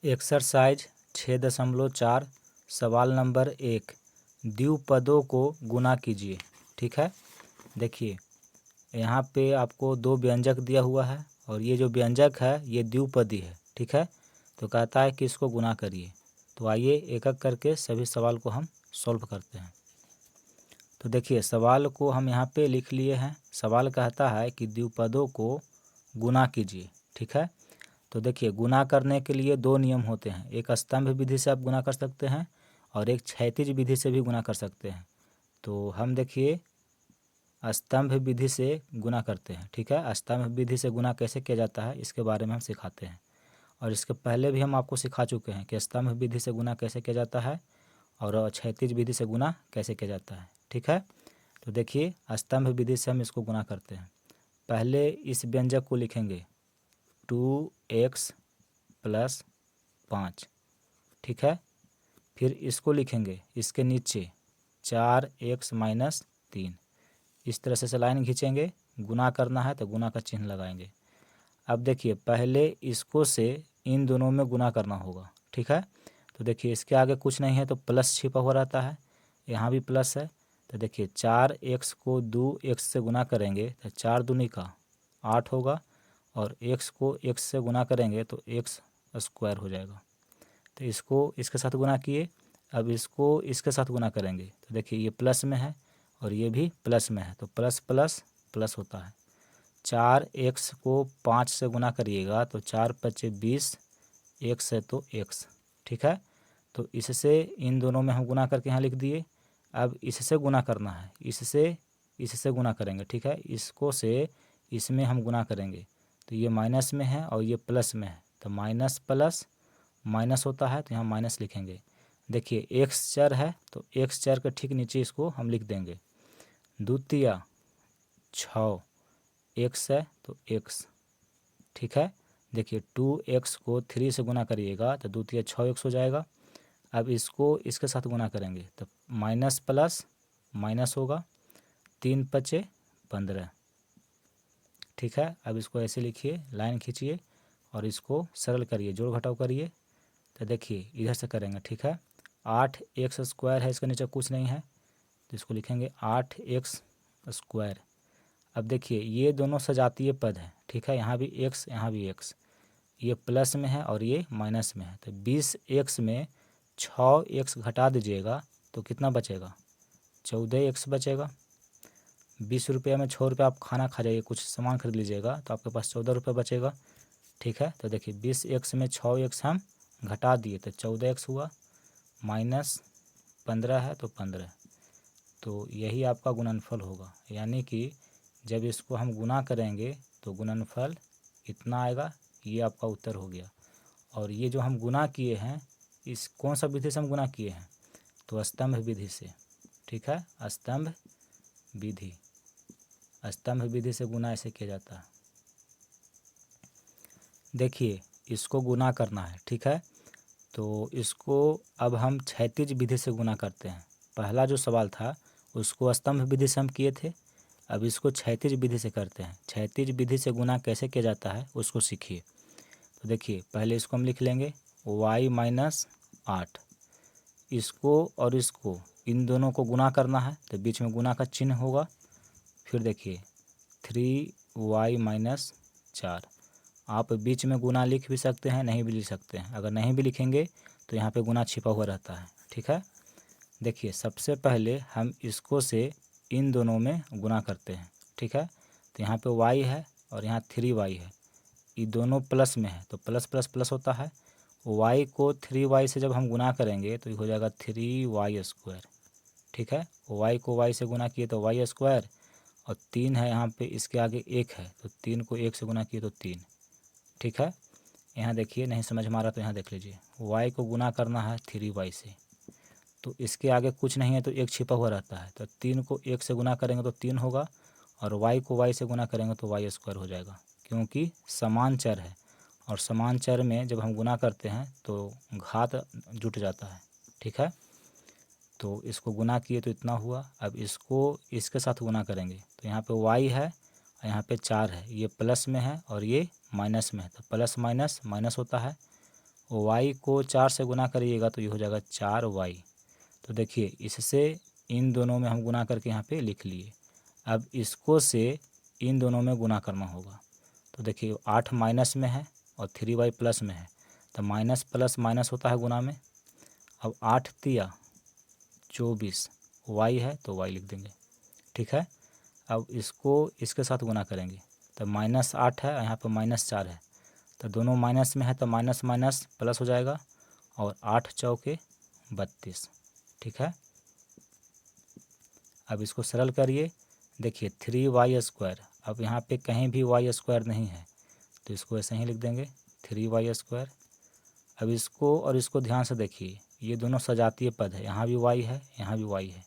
Exercise 6.4 सवाल number 1 द्विपदों को गुना कीजिए। ठीक है, देखिए यहाँ पे आपको दो व्यंजक दिया हुआ है और ये जो व्यंजक है ये द्विपदी है। ठीक है, तो कहता है कि इसको गुना करिए। तो आइए एक एक करके सभी सवाल को हम सॉल्व करते हैं। तो देखिए सवाल को हम यहाँ पे लिख लिए हैं। सवाल कहता है कि द्विपदों को गुना कीजिए। ठीक है, तो देखिए गुना करने के लिए दो नियम होते हैं। एक स्तंभ विधि से आप गुना कर सकते हैं और एक क्षैतिज विधि से भी गुना कर सकते हैं। तो हम देखिए स्तंभ विधि से गुना करते हैं। ठीक है, स्तंभ विधि से गुना कैसे किया जाता है इसके बारे में हम सिखाते हैं। और इसके पहले भी हम आपको सिखा चुके हैं कि स्तंभ विधि से गुना कैसे किया जाता है और क्षैतिज विधि से गुना कैसे किया जाता है। ठीक है, तो देखिए स्तंभ विधि से हम इसको गुना करते हैं। पहले इस व्यंजक को लिखेंगे 2x + 5। ठीक है, फिर इसको लिखेंगे इसके नीचे 4x - 3। इस तरह से लाइन खींचेंगे। गुना करना है तो गुना का चिन्ह लगाएंगे। अब देखिए पहले इसको से इन दोनों में गुना करना होगा। ठीक है, तो देखिए इसके आगे कुछ नहीं है तो प्लस छिपा हुआ रहता है, यहाँ भी प्लस है। तो देखिए 4x को 2x से गुना करेंगे तो 4 दूनी का 8 होगा और x को x से गुना करेंगे तो x² हो जाएगा। तो इसको इसके साथ गुना किए, अब इसको इसके साथ गुना करेंगे तो देखिए ये प्लस में है और ये भी प्लस में है तो प्लस प्लस प्लस होता है। 4x को 5 से गुना करिएगा तो 4 × 5 = 20, x है तो x। ठीक है, तो इससे इन दोनों में हम गुना करके यहाँ लिख दिए। अब इससे गुना करना है, इससे गुना करेंगे। ठीक है, इसको से इसमें हम गुना करेंगे तो ये माइनस में है और ये प्लस में है तो माइनस प्लस माइनस होता है तो यहाँ माइनस लिखेंगे। देखिए x चर है तो x चर के ठीक नीचे इसको हम लिख देंगे। 2 × 6 x है तो x। ठीक है, देखिए 2x को 3 से गुना करिएगा तो 2 × 6x हो जाएगा। अब इसको इसके साथ गुना करेंगे तो माइनस प्लस माइनस होगा। 3 × 5 = 15। ठीक है, अब इसको ऐसे लिखिए, लाइन खींचिए और इसको सरल करिए, जोड़ घटाव करिए। तो देखिए इधर से करेंगे। ठीक है, 8x² है, इसके नीचे कुछ नहीं है तो इसको लिखेंगे 8x²। अब देखिए ये दोनों सजातीय पद है। ठीक है, यहाँ भी x यहाँ भी x, ये प्लस में है और ये माइनस में है तो 20x में 6x घटा दीजिएगा तो कितना बचेगा, 14x बचेगा। 20 रुपये में 6 रुपये आप खाना खा जाइए, कुछ सामान खरीद लीजिएगा तो आपके पास 14 रुपये बचेगा। ठीक है, तो देखिए 20x में 6x हम घटा दिए तो 14x हुआ, माइनस 15 है तो 15। तो यही आपका गुणनफल होगा, यानी कि जब इसको हम गुना करेंगे तो गुणनफल इतना आएगा। ये आपका उत्तर हो गया। और ये जो हम गुना किए हैं इस कौन सा विधि से हम गुना किए हैं, तो स्तंभ विधि से। ठीक है, स्तंभ विधि, स्तंभ विधि से गुना ऐसे किया जाता है। देखिए इसको गुना करना है। ठीक है, तो इसको अब हम क्षैतिज विधि से गुना करते हैं। पहला जो सवाल था उसको स्तंभ विधि से हम किए थे, अब इसको क्षैतिज विधि से करते हैं। क्षैतिज विधि से गुना कैसे किया जाता है उसको सीखिए। तो देखिए पहले इसको हम लिख लेंगे y - 8। इसको और इसको इन दोनों को गुना करना है तो बीच में गुना का चिन्ह होगा। फिर देखिए 3y - 4। आप बीच में गुना लिख भी सकते हैं, नहीं भी लिख सकते हैं। अगर नहीं भी लिखेंगे तो यहाँ पे गुना छिपा हुआ रहता है। ठीक है, देखिए सबसे पहले हम इसको से इन दोनों में गुना करते हैं। ठीक है, तो यहाँ पे y है और यहाँ 3y है, ये दोनों प्लस में है तो प्लस प्लस प्लस होता है। y को 3y से जब हम गुना करेंगे तो ये हो जाएगा 3y²। ठीक है, y को y से गुना किए तो y² और 3 है यहाँ पे, इसके आगे 1 है तो 3 को 1 से गुना किए तो 3। ठीक है, यहाँ देखिए नहीं समझ में आ रहा तो यहाँ देख लीजिए, y को गुना करना है 3y से तो इसके आगे कुछ नहीं है तो 1 छिपा हुआ रहता है तो 3 को 1 से गुना करेंगे तो 3 होगा और y को y से गुना करेंगे तो y² हो जाएगा, क्योंकि समान चर है और समान चर में जब हम गुना करते हैं तो घात जुट जाता है। ठीक है, तो इसको गुना किए तो इतना हुआ। अब इसको इसके साथ गुना करेंगे तो यहाँ पे y है और यहाँ पे 4 है, ये प्लस में है और ये माइनस में है तो प्लस माइनस माइनस होता है y को 4 से गुना करिएगा तो ये हो जाएगा 4y। तो देखिए इससे इन दोनों में हम गुना करके यहाँ पे लिख लिए। अब इसको से इन दोनों में गुना करना होगा। तो देखिए 8 माइनस में है और 3y प्लस में है, तो माइनस प्लस माइनस होता है गुना में। अब 8 तिया 24 y है तो y लिख देंगे, ठीक है। अब इसको इसके साथ गुना करेंगे तो -8 है, यहाँ पर -4 है, तो दोनों माइनस में है तो माइनस माइनस प्लस हो जाएगा और 8 चौके 32, ठीक है। अब इसको सरल करिए, देखिए 3y²। अब यहाँ पे कहीं भी y² नहीं है तो इसको ऐसे ही लिख देंगे 3y²। अब इसको और इसको ध्यान से देखिए, ये दोनों सजातीय पद है, यहाँ भी y है यहाँ भी y है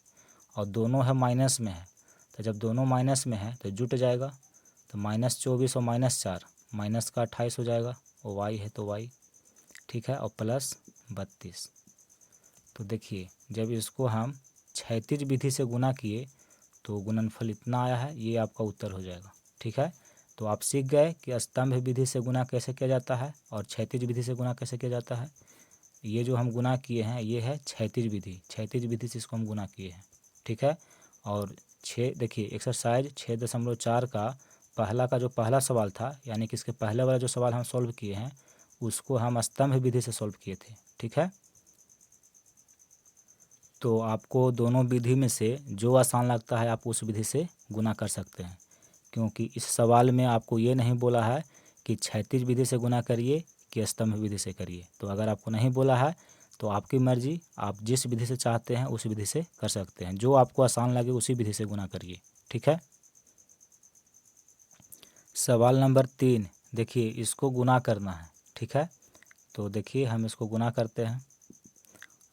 और दोनों है माइनस में है। तो जब दोनों माइनस में है तो जुट जाएगा, तो -24 और -4 माइनस का 28 हो जाएगा और y है तो y, ठीक है, और +32। तो देखिए जब इसको हम क्षैतिज विधि से गुना किए तो गुणनफल इतना आया है, ये आपका उत्तर हो जाएगा, ठीक है। तो आप सीख गए कि स्तंभ विधि से गुना कैसे किया जाता है और क्षैतिज विधि से गुना कैसे किया जाता है। ये जो हम गुना किए हैं ये है क्षैतिज विधि, क्षैतिज विधि से इसको हम गुना किए हैं, ठीक है। और देखिए एक्सरसाइज 6.4 का पहला सवाल था, यानी कि इसके पहले वाला जो सवाल हम सॉल्व किए हैं उसको हम स्तंभ विधि से सॉल्व किए थे, ठीक है। तो आपको दोनों विधि में से जो आसान लगता है आप उस विधि से गुना कर सकते हैं, क्योंकि इस सवाल में आपको ये नहीं बोला है कि क्षैतिज विधि से गुना करिए कि स्तंभ विधि से करिए। तो अगर आपको नहीं बोला है तो आपकी मर्जी, आप जिस विधि से चाहते हैं उस विधि से कर सकते हैं, जो आपको आसान लगे उसी विधि से गुना करिए, ठीक है। सवाल नंबर 3, देखिए इसको गुना करना है, ठीक है। तो देखिए हम इसको गुना करते हैं,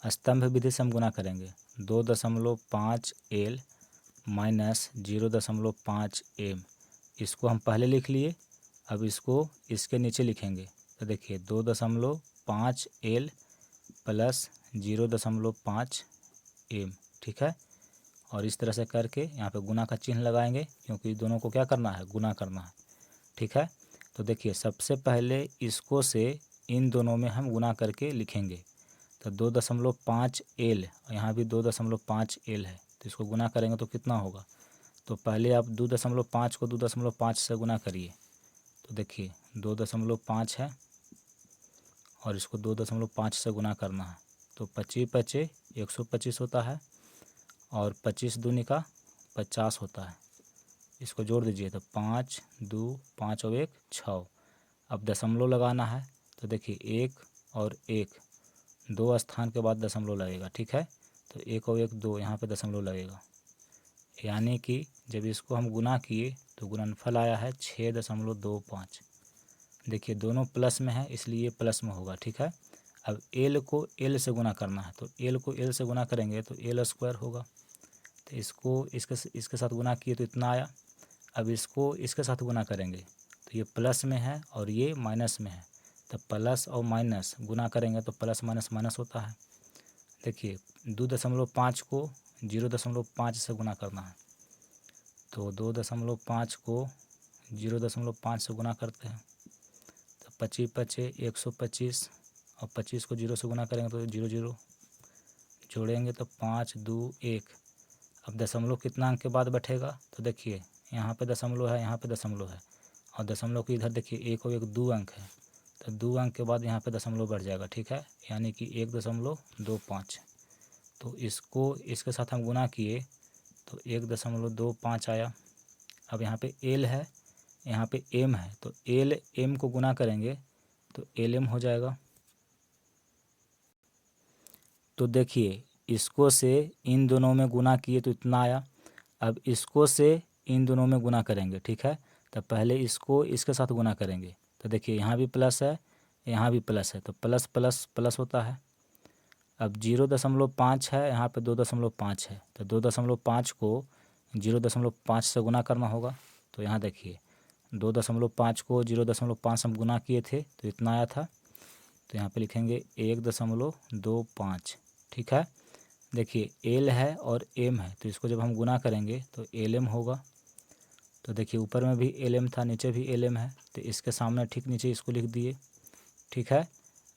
स्तंभ विधि से हम गुना करेंगे। 2.5 L माइनस 0.5 M, इसको हम पहले लिख लिए। अब इसको इसके नीचे लिखेंगे तो देखिए 2.5 L प्लस 0.5 M, ठीक है। और इस तरह से करके यहाँ पे गुना का चिन्ह लगाएंगे, क्योंकि दोनों को क्या करना है, गुना करना है, ठीक है। तो देखिए सबसे पहले इसको से इन दोनों में हम गुना करके लिखेंगे। तो 2.5 L, यहाँ भी 2.5 L है, तो इसको गुना करेंगे तो कितना होगा। तो पहले आप 2.5 को 2.5 से गुना करिए। तो देखिए 2.5 है और इसको 2.5 से गुना करना है, तो 25 25 125 होता है और 25 दूनी का 50 होता है। इसको जोड़ दीजिए तो 5 2 5 और 1 6। अब दशमलव लगाना है, तो देखिए 1 और 1 2 स्थान के बाद दशमलव लगेगा, ठीक है। तो 1 और 1 2, यहाँ पे दशमलव लगेगा, यानी कि जब इसको हम गुना किए तो गुणनफल आया है 6.25। देखिए दोनों प्लस में है इसलिए प्लस में होगा, ठीक है। अब L को L से गुना करना है, तो L को L से गुना करेंगे तो L² होगा। तो इसको इसके साथ गुना किए तो इतना आया। अब इसको इसके साथ गुना करेंगे तो ये प्लस में है और ये माइनस में है, तो प्लस और माइनस गुना करेंगे तो प्लस माइनस माइनस होता है। देखिए 2.5 को 0.5 से गुना करना है, तो 2.5 को 0.5 से गुना करते हैं तो 25 25 125 और 25 को 0 से गुना करेंगे तो 0 0 जोड़ेंगे तो 5 2 1। अब दशमलव कितना अंक के बाद बैठेगा, तो देखिए यहाँ पे दशमलव है यहाँ पे दशमलव है और दशमलव की इधर देखिए 1 और 1 2 अंक है, तो 2 अंक के बाद यहाँ पे दशमलव बढ़ जाएगा, ठीक है, यानी कि 1.25। तो इसको इसके साथ हम गुना किए तो 1.25 आया। अब यहाँ पे L है यहाँ पे M है, तो L M को गुना करेंगे तो LM हो जाएगा। तो देखिए इसको से इन दोनों में गुना किए तो इतना आया। अब इसको से इन दोनों में गुना करेंगे, ठीक है। तो पहले इसको इसके साथ गुना करेंगे तो देखिए यहाँ भी प्लस है यहाँ भी प्लस है, तो प्लस प्लस प्लस होता है। अब 0.5 है यहाँ पे 2.5 है, तो 2.5 को 0.5 से गुना करना होगा। तो यहाँ देखिए 2.5 को 0.5 हम गुना किए थे तो इतना आया था, तो यहाँ पे लिखेंगे 1.25, ठीक है। देखिए L है और M है, तो इसको जब हम गुना करेंगे तो LM होगा। तो देखिए ऊपर में भी LM था नीचे भी LM है, तो इसके सामने ठीक नीचे इसको लिख दिए, ठीक है।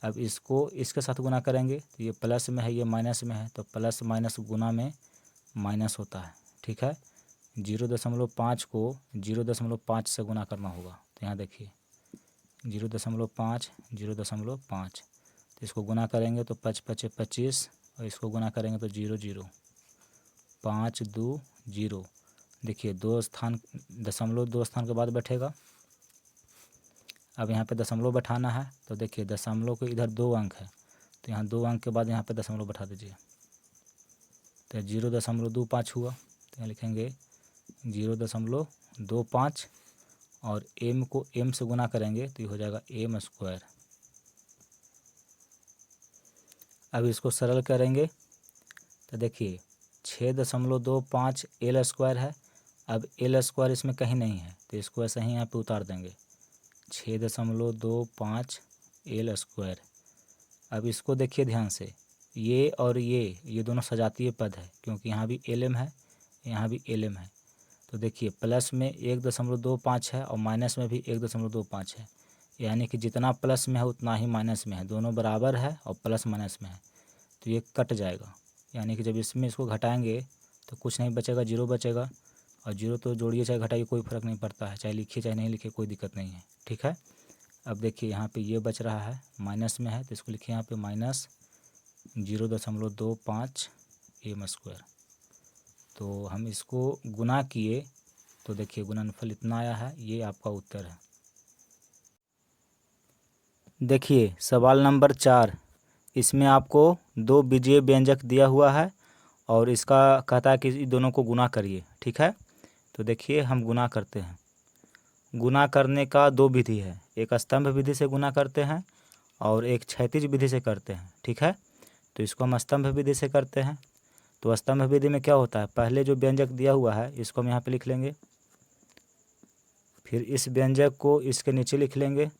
अब इसको इसके साथ गुना करेंगे तो ये प्लस में है, ये माइनस में है, तो प्लस माइनस गुना में माइनस होता है। ठीक है, 0.5 को 0.5 से गुना करना होगा। तो यहाँ देखिए 0.5 0.5, तो इसको गुना करेंगे तो 5 5 25, और इसको गुना करेंगे तो 0 0, 5 2 0। देखिए 2 स्थान के बाद बैठेगा। अब यहाँ पे दशमलव बैठाना है, तो देखिए दशमलव के इधर 2 अंक है, तो यहाँ 2 अंक के बाद यहाँ पे दशमलव बैठा दीजिए, तो 0.25 हुआ। तो यहाँ लिखेंगे 0.25, और m को m से गुना करेंगे तो ये हो जाएगा m²। अब इसको सरल करेंगे तो देखिए 6.25 l² है। अब l² इसमें कहीं नहीं है, तो इसको ऐसे ही यहाँ पे उतार देंगे, 6.25 l²। अब इसको देखिए ध्यान से, ये और ये दोनों सजातीय पद है, क्योंकि यहाँ भी lm है, यहाँ भी lm है। तो देखिए प्लस में 1.25 है और माइनस में भी 1.25 है, यानी कि जितना प्लस में है उतना ही माइनस में है, दोनों बराबर है और प्लस माइनस में है, तो ये कट जाएगा। यानी कि जब इसमें इसको घटाएंगे तो कुछ नहीं बचेगा, 0 बचेगा, और 0 तो जोड़िए चाहे घटाइए कोई फ़र्क नहीं पड़ता है, चाहे लिखिए चाहे नहीं लिखिए कोई दिक्कत नहीं है। ठीक है, अब देखिए यहाँ पे ये बच रहा है, माइनस में है, तो इसको लिखिए यहाँ पे माइनस 0.25 m²। तो हम इसको गुना किए तो देखिए गुणनफल इतना आया है, ये आपका उत्तर है। देखिए सवाल नंबर 4, इसमें आपको 2 बीजीय व्यंजक दिया हुआ है और इसका कहता है कि इन दोनों को गुना करिए। ठीक है, तो देखिए हम गुना करते हैं। गुना करने का 2 विधि है, एक स्तंभ विधि से गुना करते हैं और एक क्षैतिज विधि से करते हैं। ठीक है, तो इसको हम स्तंभ विधि से करते हैं। तो स्तंभ विधि में क्या होता है, पहले जो व्यंजक दिया हुआ है इसको हम यहाँ पे लिख लेंगे, फिर इस व्यंजक को इसके नीचे लिख लेंगे,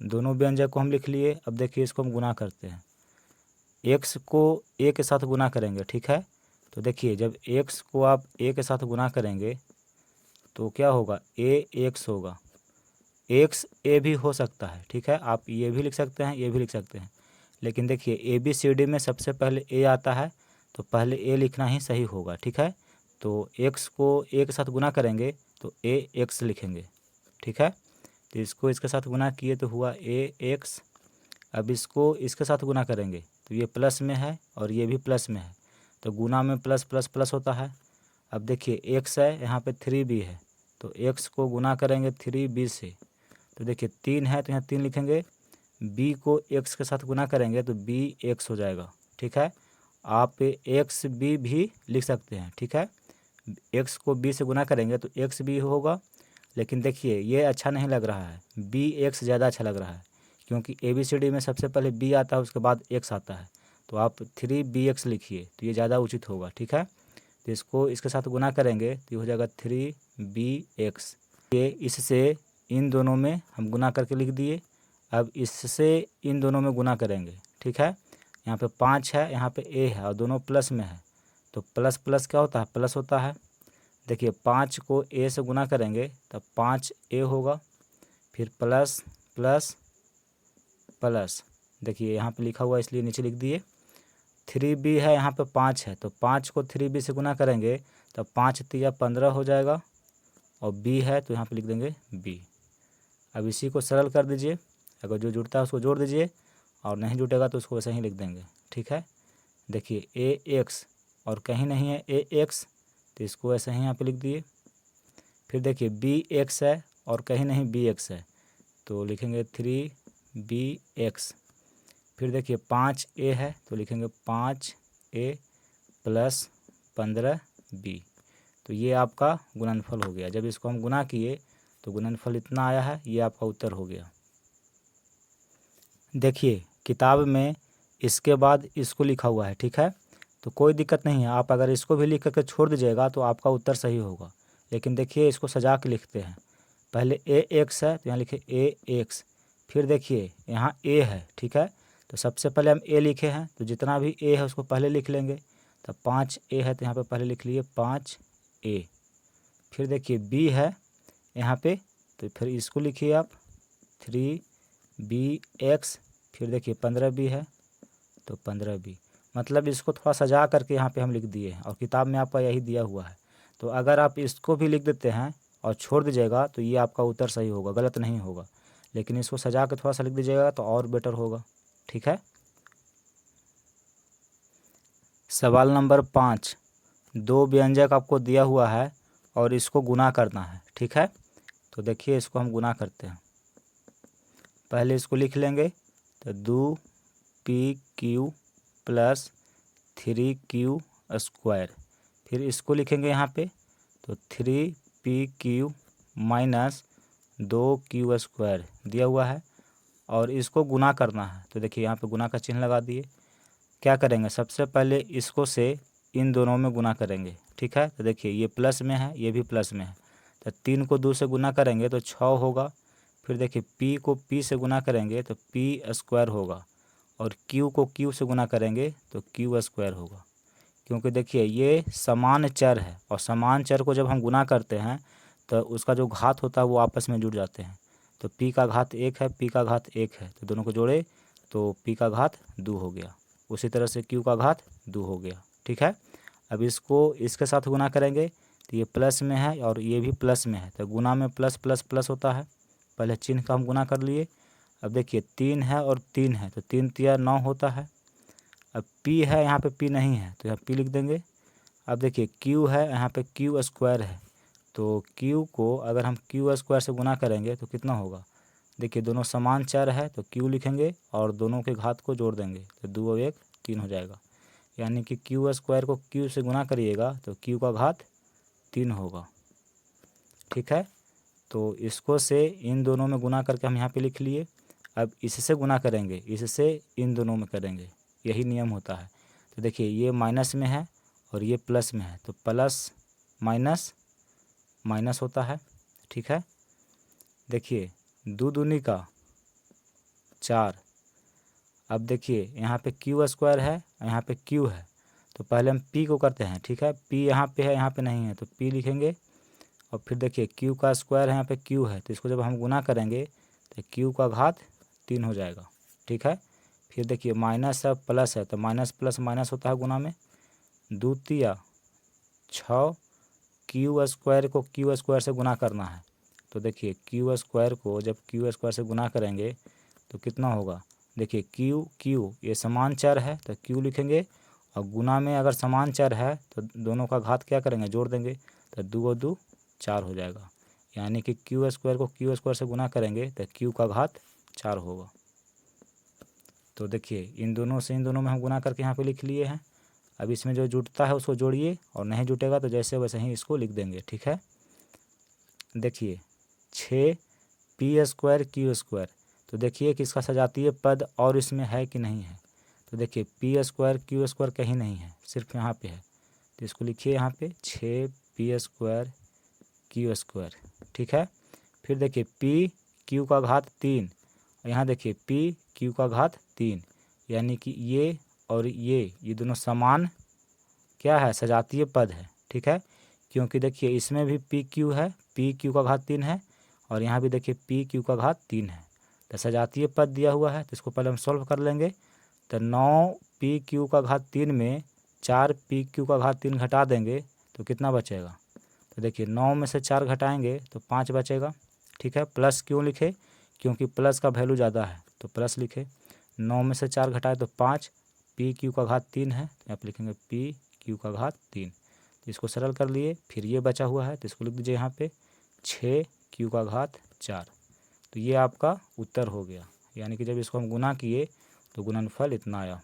दोनों व्यंजक को हम लिख लिए। अब देखिए इसको हम गुना करते हैं, x को a के साथ गुना करेंगे। ठीक है, तो देखिए जब x को आप a के साथ गुना करेंगे तो क्या होगा, ax होगा, x a भी हो सकता है। ठीक है, आप ये भी लिख सकते हैं, ये भी लिख सकते हैं, लेकिन देखिए ABCD में सबसे पहले a आता है, तो पहले a लिखना ही सही होगा। ठीक है, तो x को a के साथ गुना करेंगे तो ax लिखेंगे। ठीक है, तो इसको इसके साथ गुना किए तो हुआ ax। अब इसको इसके साथ गुना करेंगे तो ये प्लस में है और ये भी प्लस में है, तो गुना में प्लस प्लस प्लस होता है। अब देखिए x है, यहाँ पे 3b है, तो x को गुना करेंगे 3b से, तो देखिए 3 है तो यहाँ 3 लिखेंगे, b को x के साथ गुना करेंगे तो bx हो जाएगा। ठीक है, आप xb भी लिख सकते हैं। ठीक है, x को b से गुना करेंगे तो xb होगा, लेकिन देखिए ये अच्छा नहीं लग रहा है, bx ज़्यादा अच्छा लग रहा है, क्योंकि ABCD में सबसे पहले b आता है उसके बाद x आता है, तो आप 3bx लिखिए तो ये ज़्यादा उचित होगा। ठीक है, तो इसको इसके साथ गुना करेंगे तो ये हो जाएगा 3bx। ये इससे इन दोनों में हम गुना करके लिख दिए। अब इससे इन दोनों में गुना करेंगे। ठीक है, यहाँ पे 5 है, यहाँ पे a है और दोनों प्लस में है, तो प्लस प्लस क्या होता है, प्लस होता है। देखिए 5 को a से गुना करेंगे तब 5a होगा, फिर प्लस प्लस प्लस, देखिए यहाँ पे लिखा हुआ इसलिए नीचे लिख दिए। 3b है, यहाँ पे 5 है, तो 5 को 3b से गुना करेंगे तब 5 तिया 15 हो जाएगा, और b है तो यहाँ पे लिख देंगे b। अब इसी को सरल कर दीजिए, अगर जो जुड़ता है उसको जोड़ दीजिए और नहीं जुटेगा तो उसको वैसे ही लिख देंगे। ठीक है, देखिए ax और कहीं नहीं है ax, तो इसको ऐसे ही यहाँ पे लिख दिए। फिर देखिए bx है और कहीं नहीं bx है, तो लिखेंगे 3bx। फिर देखिए 5a है तो लिखेंगे 5a प्लस 15b। तो ये आपका गुणनफल हो गया। जब इसको हम गुना किए तो गुणनफल इतना आया है, ये आपका उत्तर हो गया। देखिए किताब में इसके बाद इसको लिखा हुआ है। ठीक है, तो कोई दिक्कत नहीं है, आप अगर इसको भी लिख करके छोड़ दीजिएगा तो आपका उत्तर सही होगा। लेकिन देखिए इसको सजा के लिखते हैं, पहले ax है तो यहाँ लिखे ax, फिर देखिए यहाँ a है। ठीक है, तो सबसे पहले हम a लिखे हैं, तो जितना भी a है उसको पहले लिख लेंगे, तब 5a है तो यहाँ पे पहले लिख लिए 5a। फिर देखिए b है यहाँ पे, तो फिर इसको लिखिए आप 3b। बी एक्स, फिर देखिए 15b है तो 15b, मतलब इसको थोड़ा सजा करके यहाँ पे हम लिख दिए हैं और किताब में आपका यही दिया हुआ है। तो अगर आप इसको भी लिख देते हैं और छोड़ दीजिएगा तो ये आपका उत्तर सही होगा, गलत नहीं होगा। लेकिन इसको सजा के थोड़ा सा लिख दीजिएगा तो और बेटर होगा। ठीक है। सवाल नंबर 5, 2 व्यंजक आपको दिया हुआ है और इसको गुना करना है। ठीक है, तो देखिए इसको हम गुना करते हैं। पहले इसको लिख लेंगे तो 2pq प्लस 3q स्क्वायर, फिर इसको लिखेंगे यहाँ पे तो 3pq माइनस 2q स्क्वायर दिया हुआ है और इसको गुना करना है। तो देखिए यहाँ पे गुना का चिन्ह लगा दिए। क्या करेंगे, सबसे पहले इसको से इन दोनों में गुना करेंगे। ठीक है, तो देखिए ये प्लस में है, ये भी प्लस में है, तो 3 को 2 से गुना करेंगे तो 6 होगा। फिर देखिए p को p से गुना करेंगे तो p स्क्वायर होगा और q को q से गुना करेंगे तो q स्क्वायर होगा। क्योंकि देखिए ये समान चर है और समान चर को जब हम गुना करते हैं तो उसका जो घात होता है वो आपस में जुड़ जाते हैं। तो p का घात 1 है, p का घात 1 है, तो दोनों को जोड़े तो p का घात 2 हो गया। उसी तरह से q का घात 2 हो गया। ठीक है, अब इसको इसके साथ गुना करेंगे तो ये प्लस में है और ये भी प्लस में है, तो गुना में प्लस प्लस प्लस होता है। पहले चिन्ह का हम गुना कर लिए। अब देखिए 3 है और 3 है तो 3 तिया 9 होता है। अब p है, यहाँ पे p नहीं है तो यहाँ p लिख देंगे। अब देखिए q है, यहाँ पे q स्क्वायर है, तो q को अगर हम q स्क्वायर से गुना करेंगे तो कितना होगा, देखिए दोनों समान चर है तो q लिखेंगे और दोनों के घात को जोड़ देंगे तो 2 और 1 3 हो जाएगा। यानी कि q स्क्वायर को q से गुना करिएगा तो q का घात 3 होगा। ठीक है, तो इसको से इन दोनों में गुना करके हम यहाँ पे लिख लिए। अब इससे गुना करेंगे, इससे इन दोनों में करेंगे, यही नियम होता है। तो देखिए ये माइनस में है और ये प्लस में है तो प्लस माइनस माइनस होता है। ठीक है, देखिए 2 दूनी का 4। अब देखिए यहाँ पे q स्क्वायर है, यहाँ पे q है, तो पहले हम p को करते हैं। ठीक है, p यहाँ पे है, यहाँ पे नहीं है तो p लिखेंगे और फिर देखिए q का स्क्वायर है, यहाँ पे q है, तो इसको जब हम गुना करेंगे तो q का घात 3 हो जाएगा। ठीक है, फिर देखिए माइनस है प्लस है तो माइनस प्लस माइनस होता है गुना में। 2 तिया 6, q स्क्वायर को q स्क्वायर से गुना करना है। तो देखिए q स्क्वायर को जब q स्क्वायर से गुना करेंगे तो कितना होगा, देखिए q ये समान चर है तो q लिखेंगे और गुना में अगर समान चर है तो दोनों का घात क्या करेंगे, जोड़ देंगे तो 2 और 2 4 हो जाएगा। यानी कि q स्क्वायर को q स्क्वायर से गुना करेंगे तो q का घात 4 होगा। तो देखिए इन दोनों से इन दोनों में हम गुना करके यहाँ पे लिख लिए हैं। अब इसमें जो जुटता है उसको जोड़िए और नहीं जुटेगा तो जैसे वैसे ही इसको लिख देंगे। ठीक है, देखिए 6p स्क्वायर q स्क्वायर, तो देखिए कि इसका सजातीय पद और इसमें है कि नहीं है। तो देखिए p स्क्वायर q स्क्वायर कहीं नहीं है, सिर्फ यहाँ पे है, तो इसको लिखिए यहाँ पे 6p स्क्वायर q स्क्वायर। ठीक है, फिर देखिए p q का घात 3 और यहाँ देखिए p q का घात 3, यानी कि ये और ये दोनों समान क्या है, सजातीय पद है। ठीक है, क्योंकि देखिए इसमें भी पी क्यू है, पी क्यू का घात 3 है और यहाँ भी देखिए पी क्यू का घात 3 है, तो सजातीय पद दिया हुआ है। तो इसको पहले हम सॉल्व कर लेंगे। तो 9 पी क्यू का घात 3 में 4 पी क्यू का घात 3 घटा देंगे तो कितना बचेगा, तो देखिए 9 में से 4 घटाएंगे तो 5 बचेगा। ठीक है, प्लस क्यों लिखे, क्योंकि प्लस का वैल्यू ज़्यादा है तो प्लस लिखे। 9 में से 4 घटाए तो 5, पी क्यू का घात 3 है तो यहाँ पर लिखेंगे पी क्यू का घात 3। तो इसको सरल कर लिए, फिर ये बचा हुआ है तो इसको लिख दीजिए यहाँ पे 6q का घात 4। तो ये आपका उत्तर हो गया, यानी कि जब इसको हम गुना किए तो गुणनफल इतना आया।